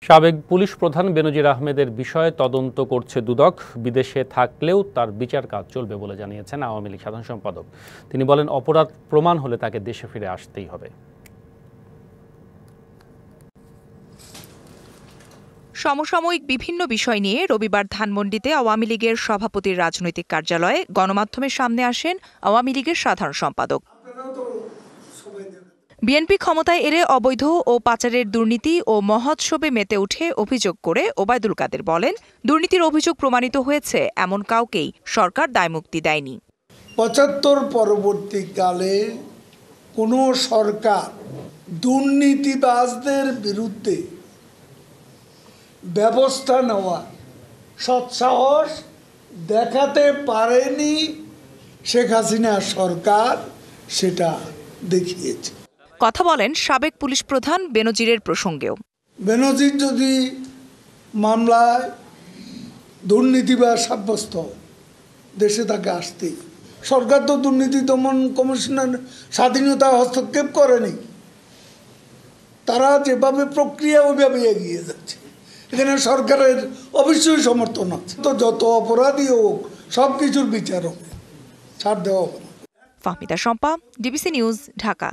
সাবেক পুলিশ প্রধান বেনজির আহমেদের বিষয়ে তদন্ত করছে দুদক। বিদেশে থাকলেও তার বিচার কাজ চলবে বলে জানিয়েছেন আওয়ামী লীগ সাধারণ সম্পাদক। তিনি বলেন, অপরাধ প্রমাণ হলে তাকে দেশে ফিরে আসতেই হবে। সমসাময়িক বিভিন্ন বিষয় নিয়ে রবিবার ধানমন্ডিতে আওয়ামী লীগের সভাপতির রাজনৈতিক কার্যালয়ে গণমাধ্যমের সামনে আসেন আওয়ামী লীগের সাধারণ সম্পাদক। বিএনপি ক্ষমতায় এলে অবৈধ ও পাচারের দুর্নীতি ও মহোৎসবে মেতে উঠে অভিযোগ করে ওবায়দুল কাদের বলেন, দুর্নীতির অভিযোগ প্রমাণিত হয়েছে এমন কাউকেই সরকার দায়মুক্তি দেয়নি। ৭৫ পরবর্তীকালে কোনো সরকার দুর্নীতিবাজদের বিরুদ্ধে ব্যবস্থা নেওয়া সৎসাহস দেখাতে পারেনি। শেখ হাসিনা সরকার সেটা দেখিয়েছে। কথা বলেন সাবেক পুলিশ প্রধান বেনজিরের প্রসঙ্গেও। বেনজির যদি মামলায় দুর্নীতিবাজ সাব্যস্ত, দেশে তাকে আসতেই। সরকার তো দুর্নীতি দমন কমিশনের স্বাধীনতা হস্তক্ষেপ করেনি। তারা যেভাবে প্রক্রিয়া ওইভাবে এগিয়ে যাচ্ছে। এখানে সরকারের অবশ্যই সমর্থন আছে। তো যত অপরাধী হোক সব কিছুর বিচার হবে, ছাড় দেওয়া হবে না। Fahmida Shampa, DBC news, Dhaka.